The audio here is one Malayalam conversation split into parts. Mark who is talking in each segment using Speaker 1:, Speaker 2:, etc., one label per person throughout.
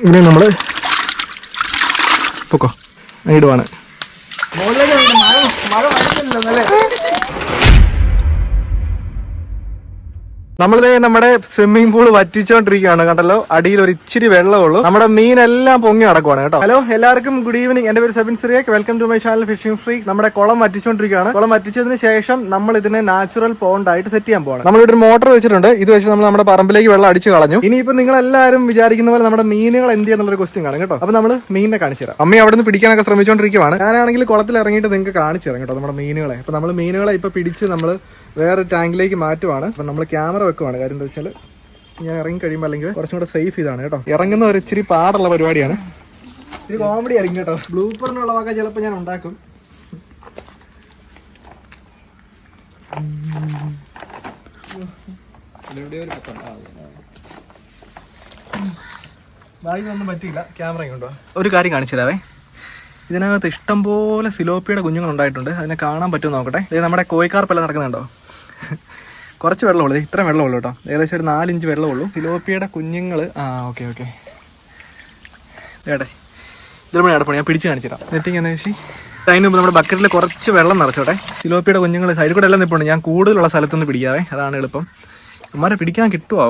Speaker 1: ഇതിനെ നമ്മൾ പൊക്കോ ഇടുവാണ്. നമ്മളിത് നമ്മുടെ സ്വിമ്മിംഗ് പൂള് വറ്റിച്ചോണ്ടിരിക്കുകയാണ്. കണ്ടല്ലോ, അടിയിൽ ഒരു ഇച്ചിരി വെള്ളമുള്ളൂ. നമ്മുടെ മീനെല്ലാം പൊങ്ങി നടക്കുവാണ് കേട്ടോ. ഹലോ, എല്ലാവർക്കും ഗുഡ് ഈവനിങ്. എന്റെ പേര് Sebin Cyriac. Welcome to my channel fishing freaks. നമ്മുടെ കുളം വറ്റിച്ചോണ്ടിരിക്കുകയാണ്. കുളം വറ്റിച്ചതിന് ശേഷം നമ്മൾ ഇതിനെ നാച്ചുറൽ പോണ്ട് ആയിട്ട് സെറ്റ് ചെയ്യാൻ പോകണം. നമ്മളിവിടെ ഒരു മോട്ടർ വെച്ചിട്ടുണ്ട്. ഇത് വെച്ച് നമ്മൾ നമ്മുടെ പറമ്പിലേക്ക് വെള്ളം അടിച്ചു കളഞ്ഞു. ഇനിയിപ്പോ നിങ്ങൾ എല്ലാവരും വിചാരിക്കുന്ന പോലെ നമ്മുടെ മീനുകൾ എന്ത് ചെയ്യാന്നുള്ളൊരു ക്വസ്റ്റ്യൻ കാണും കേട്ടോ. അപ്പൊ നമ്മൾ മീനിനെ കാണിച്ചു തരാം. അമ്മ അവിടെ നിന്ന് പിടിക്കാനൊക്കെ ശ്രമിച്ചുകൊണ്ടിരിക്കുകയാണ്. ഞാനാണെങ്കിൽ കുളത്തിൽ ഇറങ്ങിയിട്ട് നിങ്ങൾക്ക് കാണിച്ചു തരാം കേട്ടോ നമ്മുടെ മീനുകളെ. അപ്പൊ നമ്മൾ മീനുകളെ ഇപ്പൊ പിടിച്ച് നമ്മൾ വേറെ ടാങ്കിലേക്ക് മാറ്റുവാണ്. അപ്പൊ നമ്മൾ ക്യാമറ വെക്കുവാണ്. കാര്യം എന്താ വെച്ചാൽ ഞാൻ ഇറങ്ങി കഴിയുമ്പോൾ അല്ലെങ്കിൽ കുറച്ചും കൂടെ സേഫ് ഇതാണ് കേട്ടോ. ഇറങ്ങുന്ന ഒരു ഇച്ചിരി പാടുള്ള പരിപാടിയാണ്. ഇത് കോമഡി ആയിരിക്കും കേട്ടോ. ബ്ലൂപ്പറിനുള്ള വക ചിലപ്പോൾ ഞാൻ ഉണ്ടാക്കും. ബാഗിനൊന്നും പറ്റിയില്ല. ക്യാമറ കൊണ്ടോ ഒരു കാര്യം കാണിച്ചു തരാവേ. ഇതിനകത്ത് ഇഷ്ടംപോലെ സിലോപ്പിയുടെ കുഞ്ഞുങ്ങൾ ഉണ്ടായിട്ടുണ്ട്. അതിനെ കാണാൻ പറ്റുമോ നോക്കട്ടെ. ഇത് നമ്മുടെ കോഴിക്കാർപ്പെല്ലാം നടക്കുന്നുണ്ടോ? കുറച്ച് വെള്ളമുള്ളൂ, ഇത്ര വെള്ളമുള്ളൂ കേട്ടോ. ഏകദേശം ഒരു 4 ഇഞ്ച് വെള്ളമുള്ളൂ. സിലോപ്പിയുടെ കുഞ്ഞുങ്ങൾ. ഓക്കെ ഏട്ടെ ഇതിലൂടെ അടപ്പണം. ഞാൻ പിടിച്ച് കാണിച്ചിടാം. നെറ്റിങ് വെച്ച് അതിന് മുമ്പ് നമ്മുടെ ബക്കറ്റിൽ കുറച്ച് വെള്ളം നിറച്ചോട്ടെ. സിലോപ്പിയുടെ കുഞ്ഞുങ്ങൾ സൈഡിൽ കൂടെ എല്ലാം നിൽപ്പുണ്ട്. ഞാൻ കൂടുതലുള്ള സ്ഥലത്തൊന്ന് പിടിക്കാവേ, അതാണ് എളുപ്പം. ഇവന്മാരെ പിടിക്കാൻ കിട്ടുമോ?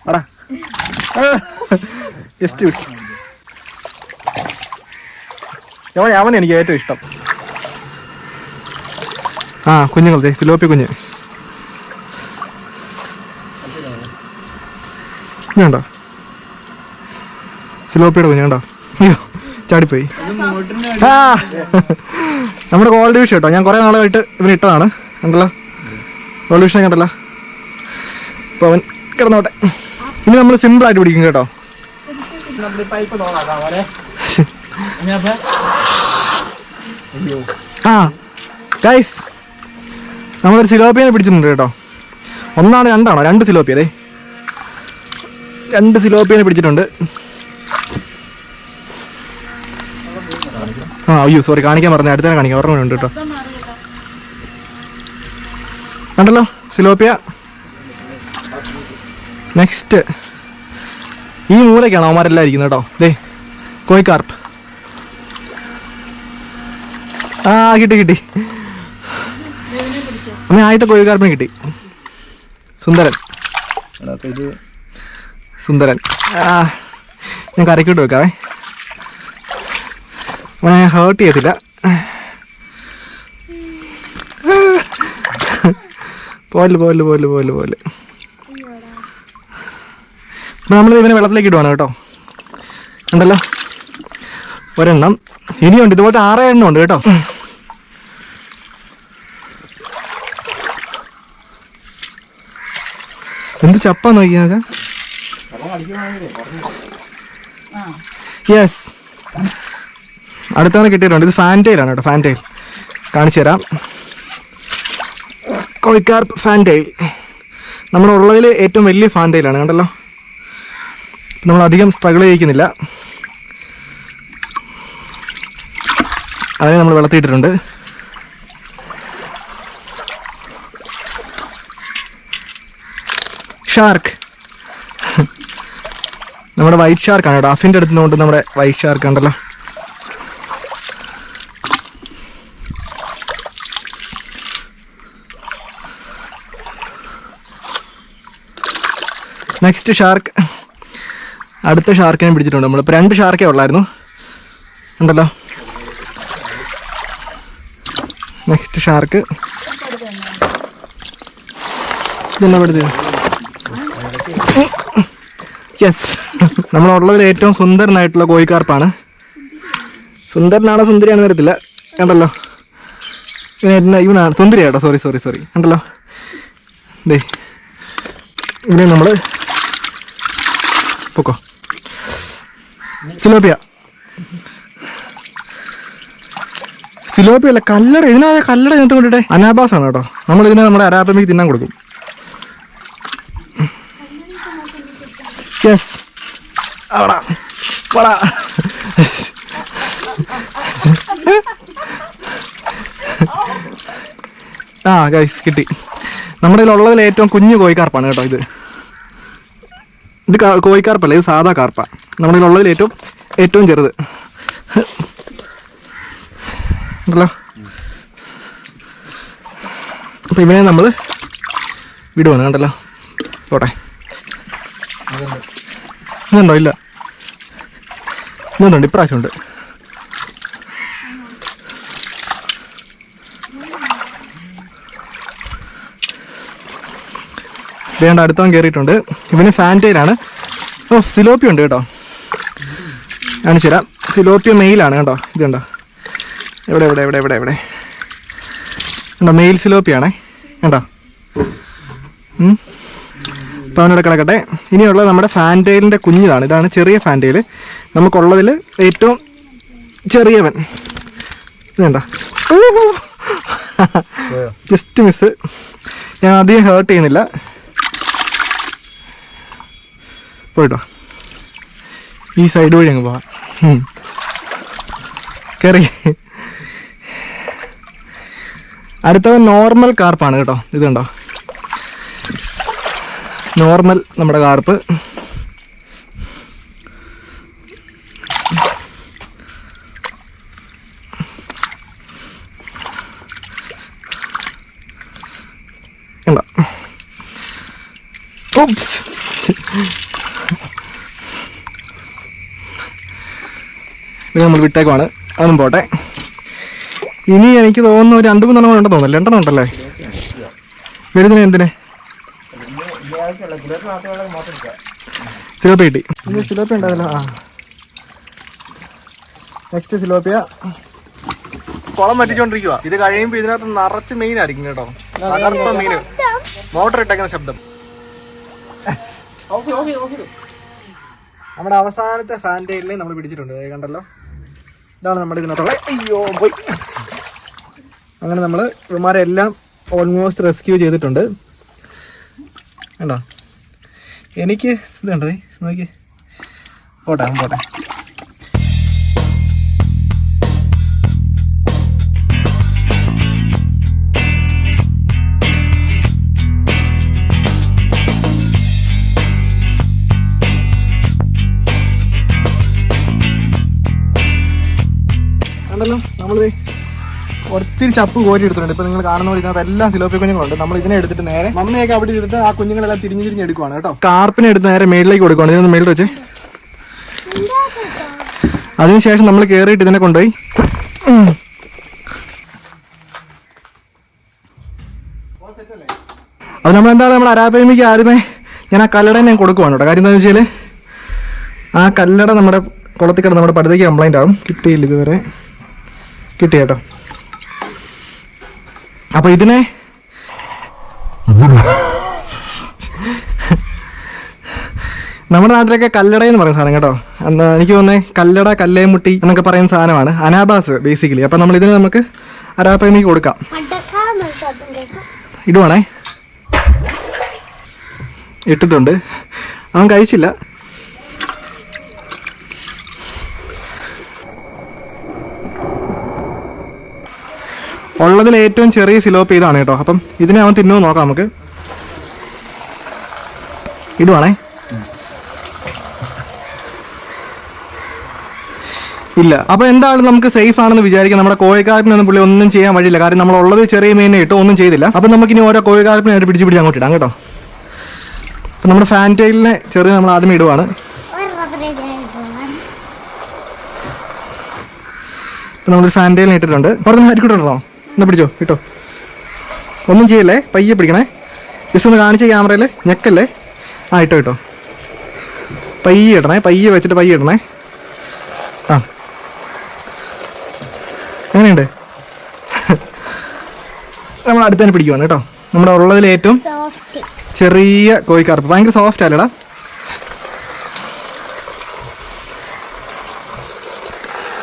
Speaker 1: അടാ ജസ്റ്റ് വിട്ടു. അവൻ എനിക്ക് ഏറ്റവും ഇഷ്ടം. കുഞ്ഞുങ്ങൾ, സിലോപ്പി കുഞ്ഞ് വേണ്ടോ? സിലോപ്പിയുടെ കുഞ്ഞ് കണ്ടോ? അയ്യോ, ചാടിപ്പോയി. നമ്മുടെ ഗോൾഡ് ഫിഷ് കേട്ടോ. ഞാൻ കുറെ നാളായിട്ട് ഇവന് ഇട്ടതാണ്. കണ്ടല്ലോ, ഗോൾഡ് ഫിഷിനെ കണ്ടല്ലോ. അപ്പോൾ അവൻ കിടന്നോട്ടെ. ഇനി നമ്മൾ സിമ്പിൾ ആയിട്ട് പിടിക്കും കേട്ടോ. ഗൈസ്, നമ്മളൊരു സിലോപ്പിയെ പിടിച്ചിട്ടുണ്ട് കേട്ടോ. ഒന്നാണ് രണ്ടാണോ? 2 സിലോപ്പി. അതെ, 2 സിലോപ്പിയെ പിടിച്ചിട്ടുണ്ട്. അയ്യോ സോറി, കാണിക്കാൻ പറഞ്ഞു. അടുത്തന്നെ കാണിക്കാം. ഓർമ്മയുണ്ട് കേട്ടോ. കണ്ടല്ലോ സിലോപ്പിയ. നെക്സ്റ്റ് ഈ മൂലക്കാണ് അവന്മാരെല്ലാം ഇരിക്കുന്നത് കേട്ടോ. ദേ കോഴിക്കാർപ്പ്. കിട്ടി. അമ്മ ആദ്യത്തെ കോഴിക്കാർപ്പിനെ കിട്ടി. സുന്ദരൻ. ഞാൻ കരക്കിട്ട് വെക്കാവേ. ഞാൻ ഹേർട്ട് ചെയ്യത്തില്ല. പോലെ നമ്മൾ ഇവനെ വെള്ളത്തിലേക്ക് ഇടുവാണ് കേട്ടോ. ഉണ്ടല്ലോ ഒരെണ്ണം. ഇനിയുണ്ട് ഇതുപോലത്തെ 6 എണ്ണം ഉണ്ട് കേട്ടോ. എന്ത് ചപ്പാ നോക്കിയാ? യെസ്, അടുത്താണ് കിട്ടിയിട്ടുണ്ട്. ഇത് ഫാൻറ്റെയിലാണ് കേട്ടോ. ഫാൻറ്റെയിൽ കാണിച്ചു തരാം. കോഴിക്കാർപ്പ് ഫാൻറ്റെയിൽ നമ്മളുള്ളതിൽ ഏറ്റവും വലിയ ഫാൻറ്റെയിലാണ്. കണ്ടല്ലോ, നമ്മൾ അധികം സ്ട്രഗിൾ ചെയ്യിക്കുന്നില്ല. അതിനെ നമ്മൾ വെള്ളത്തിയിട്ടിട്ടുണ്ട്. ഷാർക്ക്, നമ്മുടെ വൈറ്റ് ഷാർക്കാണ് കേട്ടോ. അഫിൻ്റെ അടുത്തുനിന്നുകൊണ്ട് നമ്മുടെ വൈറ്റ് ഷാർക്ക് ഉണ്ടല്ലോ. Next shark. അടുത്ത ഷാർക്കിനെ പിടിച്ചിട്ടുണ്ട് നമ്മൾ. ഇപ്പോൾ 2 ഷാർക്കേ ഉള്ളായിരുന്നു. ഉണ്ടല്ലോ. Next shark. ഇതെല്ലാം പെടുത്തിയോ? യെസ്, നമ്മളുള്ളതിൽ ഏറ്റവും സുന്ദരനായിട്ടുള്ള കോഴിക്കാർപ്പാണ്. സുന്ദരനാണോ സുന്ദരിയാണെന്ന് അറിയത്തില്ല. കണ്ടല്ലോ, ഇവനാണ് സുന്ദരിയാട്ടോ. സോറി കണ്ടല്ലോ. ദേ ഇവനെ നമ്മൾ പൊക്കോ. സിലോപ്പിയ അല്ല, കല്ലട. ഇതിനകത്ത് കല്ലട ഇതിനകത്ത് കൊണ്ടിട്ടെ. അനാബാസാണ് കേട്ടോ. നമ്മളിതിനെ നമ്മുടെ അരാപ്പമ്മയ്ക്ക് തിന്നാൻ കൊടുക്കും. യെസ്, ഗൈസ് കിട്ടി. നമ്മുടെ കയ്യിലുള്ളതിൽ ഏറ്റവും കുഞ്ഞു കോഴിക്കാർപ്പാണ് കേട്ടോ ഇത്. ഇത് കോഴിക്കാർപ്പല്ല, ഇത് സാധാ കാർപ്പാണ്. നമ്മുടെ കയ്യിലുള്ളതിൽ ഏറ്റവും ചെറുത് ഉണ്ടല്ലോ. അപ്പം ഇവനെ നമ്മൾ വിടുവാണ് കണ്ടല്ലോ. പോട്ടെ. ഇതുണ്ടോ? ഇല്ല, ഇതുണ്ട്, ഇപ്രാവശ്യം ഉണ്ട്. വേണ്ട, അടുത്തവൻ കയറിയിട്ടുണ്ട്. ഇവന് ഫാൻറ്റയിലാണ്. ഓ, സിലോപ്പിയ ഉണ്ട് കേട്ടോ. കാണിച്ചു തരാം. സിലോപ്പിയ മെയിലാണ് കേട്ടോ. ഇത് കണ്ടോ, എവിടെ എവിടെ എവിടെ എവിടെ എവിടെ കണ്ടോ, മെയിൽ സിലോപ്പിയാണേ കേട്ടോ. അപ്പോൾ അവനോട് കിടക്കട്ടെ. ഇനിയുള്ളത് നമ്മുടെ ഫാൻറ്റെയിലിൻ്റെ കുഞ്ഞിതാണ്. ഇതാണ് ചെറിയ ഫാൻറ്റെയിൽ, നമുക്കുള്ളതിൽ ഏറ്റവും ചെറിയവൻ. വേണ്ട, ജസ്റ്റ് മിസ്. ഞാൻ അധികം ഹേർട്ട് ചെയ്യുന്നില്ല. പോയിട്ടോ, ഈ സൈഡ് വഴി അങ്ങ് പോവാം. കയറി. അടുത്തവൻ നോർമൽ കാർപ്പാണ് കേട്ടോ. ഇത് കണ്ടോ, നോർമൽ നമ്മുടെ കാർപ്പ്. കണ്ടോ, ഓപ്സ്. ഇത് നമ്മൾ വിട്ടേക്കുവാണ്. അതും പോട്ടെ. ഇനി എനിക്ക് തോന്നുന്നു ഒരു 2-3 എണ്ണം ഉണ്ടെന്ന് തോന്നുന്നു. 2 എണ്ണം ഉണ്ടല്ലേ വലുതിന്? എന്തിനെ? സിലോപ്പിയ കിട്ടി. സിലോപ്പിയ ഉണ്ടായല്ലോ. ആ, നെക്സ്റ്റ് സിലോപ്പിയ. കുളം വറ്റിച്ചോണ്ടിരിക്കുക. ഇത് കഴിയുമ്പോൾ ഇതിനകത്ത് നിറച്ച് മീൻ ആയിരിക്കും കേട്ടോ. തകർത്ത മീന്. മോട്ടർ ഇട്ടേക്കുന്ന ശബ്ദം. നമ്മുടെ അവസാനത്തെ ഫാൻറ്റെയിലിനെ നമ്മൾ പിടിച്ചിട്ടുണ്ട്. കണ്ടല്ലോ, ഇതാണ് നമ്മുടെ ഇതിനകത്തുള്ള. അയ്യോ, പോയി. അങ്ങനെ നമ്മൾ ഇവന്മാരെ എല്ലാം ഓൾമോസ്റ്റ് റെസ്ക്യൂ ചെയ്തിട്ടുണ്ട്. കണ്ടോ, എനിക്ക് ഇത് കണ്ടേ, നോക്കി. പോട്ടെ പോട്ടെ. കണ്ടല്ലോ, നമ്മളിത് ഒത്തിരി ചപ്പ് കോരി എടുത്തിട്ടുണ്ട്. ഇപ്പൊ നിങ്ങൾ കാണുന്ന പോലെ ഇതിനകത്ത് എല്ലാം സിലോപ്പിയ കുഞ്ഞുങ്ങളുണ്ട്. നമ്മൾ ഇതിനെ എടുത്തിട്ട് നേരെ മമ്മിയൊക്കെ അവിടെ ഇരുന്നിട്ട് ആ കുഞ്ഞുങ്ങളെല്ലാം തിരിഞ്ഞ് എടുക്കുവാണ് കേട്ടോ. കാർപ്പിനെ എടുത്ത് നേരെ മേളിലേക്ക് കൊടുക്കുവാണ്. ഇതിനൊന്ന് മേളിൽ വെച്ച് അതിനുശേഷം നമ്മൾ കയറിയിട്ട് ഇതിനെ കൊണ്ടുപോയി അത് നമ്മളെന്താണ് നമ്മുടെ അരാപ്പയമിക്ക് ആദ്യമേ ഞാൻ ആ കല്ലട ഞാൻ കൊടുക്കുവാണ് കേട്ടോ. കാര്യം എന്താണെന്ന് വെച്ചാൽ ആ കല്ലട നമ്മുടെ കുളത്തിൽ കിടന്ന് നമ്മുടെ പടുതയ്ക്ക് കംപ്ലൈൻ്റ് ആകും. കിട്ടിയില്ല, ഇതുവരെ കിട്ടി കേട്ടോ. അപ്പൊ ഇതിനെ നമ്മുടെ നാട്ടിലൊക്കെ കല്ലട എന്ന് പറയുന്ന സാധനം കേട്ടോ. എന്താ എനിക്ക് തോന്നുന്നത്, കല്ലട, കല്ലേമുട്ടി എന്നൊക്കെ പറയുന്ന സാധനമാണ്. അനാബാസ് ബേസിക്കലി. അപ്പൊ നമ്മൾ ഇതിന് നമുക്ക് അരാപ്പയമിക്ക് കൊടുക്കാം. ഇടുവാണേ. ഇട്ടിട്ടുണ്ട്. അവൻ കഴിച്ചില്ല. ഉള്ളതിൽ ഏറ്റവും ചെറിയ സിലോപ്പി ഇതാണ് കേട്ടോ. അപ്പം ഇതിനെ അവൻ തിന്നോ നോക്കാം നമുക്ക്. ഇടുവാണേ. ഇല്ല. അപ്പൊ എന്തായാലും നമുക്ക് സേഫ് ആണെന്ന് വിചാരിക്കാം. നമ്മുടെ കോഴിക്കാരനൊന്നും പുള്ളി ഒന്നും ചെയ്യാൻ വഴിയില്ല. കാരണം നമ്മളുള്ളത് ചെറിയ മീനെ ഇട്ടോ ഒന്നും ചെയ്തില്ല. അപ്പൊ നമുക്കിനി ഓരോ കോഴിക്കാരനായിട്ട് പിടിച്ച് അങ്ങോട്ട് ഇടാം കേട്ടോ. അപ്പൊ നമ്മുടെ ഫാൻറ്റെയിലിനെ ചെറിയ നമ്മൾ ആദ്യം ഇടുവാണ്. നമ്മളൊരു ഫാൻറ്റെയിലിനെ ഇട്ടിട്ടുണ്ട്. പുറത്തുനിന്ന് ഹരിക്കിട്ടോ. എന്നാ പിടിച്ചോ, കിട്ടോ. ഒന്നും ചെയ്യല്ലേ, പയ്യെ പിടിക്കണേ. ജസ്റ്റ് ഒന്ന് കാണിച്ച ക്യാമറയിൽ ഞെക്കല്ലേ. ആ, ഇട്ടോ ഇട്ടോ. പയ്യെ ഇടണേ, പയ്യെ വെച്ചിട്ട് പയ്യെ ഇടണേ. ആ, എങ്ങനെയുണ്ട്? നമ്മൾ അടുത്ത് തന്നെ പിടിക്കുവാണ് കേട്ടോ. നമ്മുടെ ഉള്ളതിൽ ഏറ്റവും ചെറിയ കോഴിക്കാർപ്പ്. ഭയങ്കര സോഫ്റ്റ് അല്ലടാ.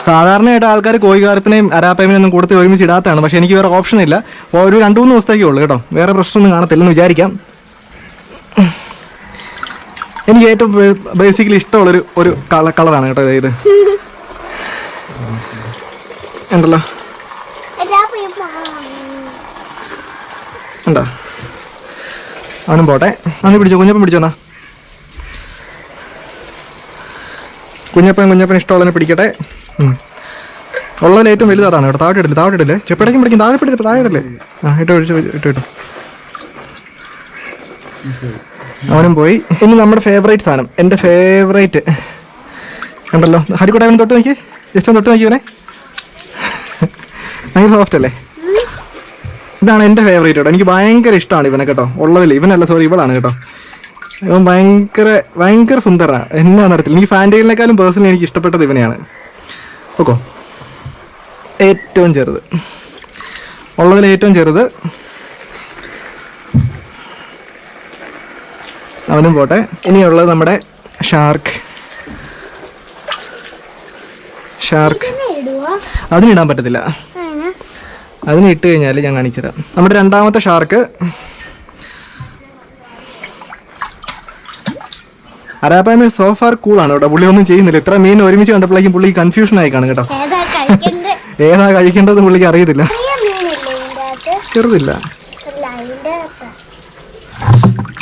Speaker 1: സാധാരണയായിട്ട് ആൾക്കാർ കോഴിക്കാർപ്പിനെയും അരാപ്പയമിനെയൊന്നും കൊടുത്ത് ഒരുമിച്ച് ഇടാത്തതാണ്. പക്ഷെ എനിക്ക് വേറെ ഓപ്ഷൻ ഇല്ല. ഒരു 2-3 ദിവസത്തേക്കേ ഉള്ളൂ കേട്ടോ. വേറെ പ്രശ്നമൊന്നും കാണത്തില്ലെന്ന് വിചാരിക്കാം. എനിക്ക് ഏറ്റവും ബേസിക്കലി ഇഷ്ടമുള്ളൊരു കളറാണ് കേട്ടോ ഇത്. ഉണ്ടല്ലോ, ഉണ്ടോ? അവനും പോട്ടെ. അന്ന് പിടിച്ചോ, കുഞ്ഞപ്പൻ പിടിച്ചോന്നാ. കുഞ്ഞപ്പൻ ഇഷ്ടമുള്ളതിനെ പിടിക്കട്ടെ. ഉള്ളതിൽ ഏറ്റവും വലുത് അതാണ് കേട്ടോ. താഴെ ഇടില്ലേ ചെപ്പടയ്ക്കും പിടിക്കും. താഴെ ഇടല്ലേ. ആ ഇട്ടു. അവനും പോയി. ഇനി നമ്മുടെ ഫേവറേറ്റ് സാധനം, എൻ്റെ ഫേവറേറ്റ് കണ്ടല്ലോ. ഹരിക്കോട്ടെ അവൻ തൊട്ട് നോക്കി, ജസ്റ്റ് തൊട്ട് നോക്കി. ഇവനെ ഭയങ്കര സോഫ്റ്റ് അല്ലേ? ഇതാണ് എൻ്റെ ഫേവറേറ്റ് കേട്ടോ. എനിക്ക് ഭയങ്കര ഇഷ്ടമാണ് ഇവനെ കേട്ടോ. ഉള്ളതിൽ ഇവനല്ല, സോറി ഇവളാണ് കേട്ടോ. ഇവൻ ഭയങ്കര സുന്ദരനാണ്. എന്നാ നടത്തില്ല, എനിക്ക് ഫാൻറ്റയിലിനേക്കാളും പേഴ്സണലി എനിക്ക് ഇഷ്ടപ്പെട്ടത് ഇവനെയാണ്. ഓക്കോ, ഏറ്റവും ചെറുത്, ഉള്ളതിൽ ഏറ്റവും ചെറുത് അവനും പോട്ടെ. ഇനിയുള്ളത് നമ്മുടെ ഷാർക്ക്. അതിനിടാൻ പറ്റത്തില്ല. അതിന് ഇട്ട് കഴിഞ്ഞാൽ ഞാൻ കാണിച്ചുതരാം. നമ്മുടെ രണ്ടാമത്തെ ഷാർക്ക് അരാപ്പായ്മ സോഫാർ കൂളാണ് കേട്ടോ. പുള്ളി ഒന്നും ചെയ്യുന്നില്ല. ഇത്ര മീൻ ഒരുമിച്ച് കണ്ടപ്പോഴേക്കും പുള്ളിക്ക് കൺഫ്യൂഷൻ ആയി കാണും കേട്ടോ. ഏതാ കഴിക്കേണ്ടത് പുള്ളിക്ക് അറിയത്തില്ല. ചെറുതില്ല.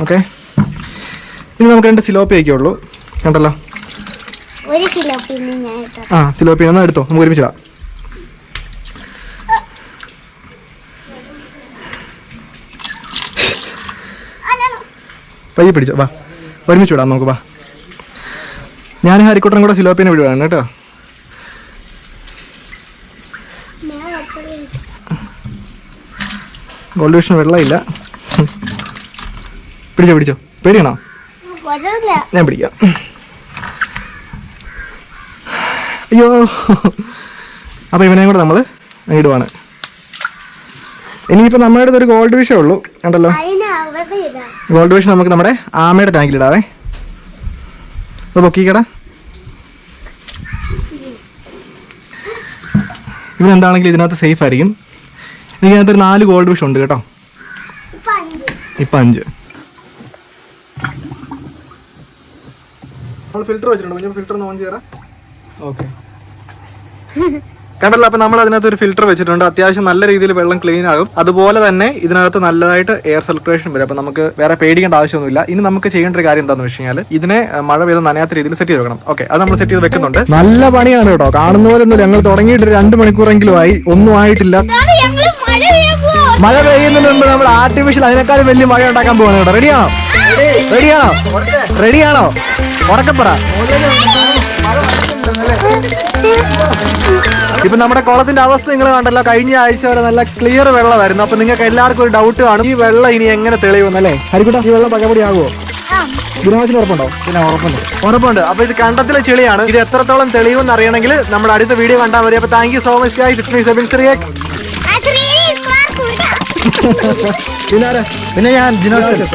Speaker 1: ഓക്കെ, ഇനി നമുക്ക് 2 സിലോപ്പിയൊക്കെ ഉള്ളൂ കണ്ടല്ലോ. ആ സിലോപ്പി എന്നാ എടുത്തോ, നമുക്ക് ഒരുമിച്ചിടാം. പയ്യെ പിടിച്ചോ, വാ ഒരുമിച്ച് വിടാം നമുക്ക്. വാ, ഞാൻ ഹരിക്കുട്ടനും കൂടെ സിലോപ്പിനെ വിടുവാണ് കേട്ടോ. ഗോൾഡ് ഫിഷിന് വെള്ളമില്ല. പിടിച്ചോ, പേടിയാണോ? ഞാൻ പിടിക്കാം. അയ്യോ, അപ്പൊ ഇവനെയും കൂടെ നമ്മൾ ഇടുവാണ്. ഇനിയിപ്പോൾ നമ്മുടെ അടുത്ത് ഒരു ഗോൾഡ് ഫിഷേ ഉള്ളൂ കണ്ടല്ലോ. ഗോൾഡ് ഫിഷ് നമുക്ക് നമ്മുടെ ആമയുടെ ടാങ്കിലിടാവേ. അപ്പോൾ പൊക്കിക്കട. ഇവനെന്താണെങ്കിലും ഇതിനകത്ത് സേഫ് ആയിരിക്കും. എനിക്കതിനകത്തൊരു 4 ഗോൾഡ് ഫിഷ് ഉണ്ട് കേട്ടോ. ഇപ്പം 5. നമ്മൾ ഫിൽറ്റർ വെച്ചിട്ടുണ്ട്. ഫിൽറ്റർ ഒന്ന് ഓൺ ചെയ്യാം. ഓക്കെ, കണ്ടല്ലോ. അപ്പൊ നമ്മൾ അതിനകത്ത് ഒരു ഫിൽറ്റർ വെച്ചിട്ടുണ്ട്. അത്യാവശ്യം നല്ല രീതിയിൽ വെള്ളം ക്ലീൻ ആകും. അതുപോലെ തന്നെ ഇതിനകത്ത് നല്ലതായിട്ട് എയർ സർക്കുലേഷൻ വരും. അപ്പൊ നമുക്ക് വേറെ പേടിക്കേണ്ട ആവശ്യമൊന്നുമില്ല. ഇനി നമുക്ക് ചെയ്യേണ്ട ഒരു കാര്യം എന്താണെന്ന് വെച്ച് കഴിഞ്ഞാൽ ഇതിനെ മഴ പെയ്ത് നനയാത്ത രീതിയിൽ സെറ്റ് ചെയ്ത് വെക്കണം. ഓക്കെ, അത് നമ്മൾ സെറ്റ് ചെയ്ത് വെക്കുന്നുണ്ട്. നല്ല പണിയാണ് കേട്ടോ. കാണുന്ന പോലെ ഒന്നും ഞങ്ങൾ തുടങ്ങിയിട്ട് 2 മണിക്കൂറെങ്കിലും ആയി, ഒന്നും ആയിട്ടില്ല. മഴ പെയ്യുന്നതിന് മുമ്പ് നമ്മൾ ആർട്ടിഫിഷ്യൽ അതിനേക്കാളും വലിയ മഴ ഉണ്ടാക്കാൻ പോവാണ് കേട്ടോ. റെഡിയാണോ? ഉറക്കപ്പറ. ഇപ്പൊ നമ്മുടെ കുളത്തിന്റെ അവസ്ഥ നിങ്ങൾ കണ്ടല്ലോ. കഴിഞ്ഞ ആഴ്ച വരെ നല്ല ക്ലിയർ വെള്ളമായിരുന്നു. അപ്പൊ നിങ്ങൾക്ക് എല്ലാവർക്കും ഒരു ഡൗട്ട് കാണും, ഈ വെള്ളം ഇനി എങ്ങനെ തെളിയുമെന്നല്ലേ? ഹരിക്കുട്ട, ഈ വെള്ളം പകപടി ആകുമോ? ദിനവാസിന് ഉറപ്പുണ്ടോ? പിന്നെ ഉറപ്പുണ്ട്. അപ്പൊ ഇത് കണ്ടത്തിലെ ചെളിയാണ്. ഇത് എത്രത്തോളം തെളിയുമെന്ന് അറിയണമെങ്കിൽ നമ്മുടെ അടുത്ത വീഡിയോ കണ്ടാൽ മതി. അപ്പൊ thank you so much guys. It's me Sebin Cyriac. പിന്നെ ഞാൻ ജിനോസ്.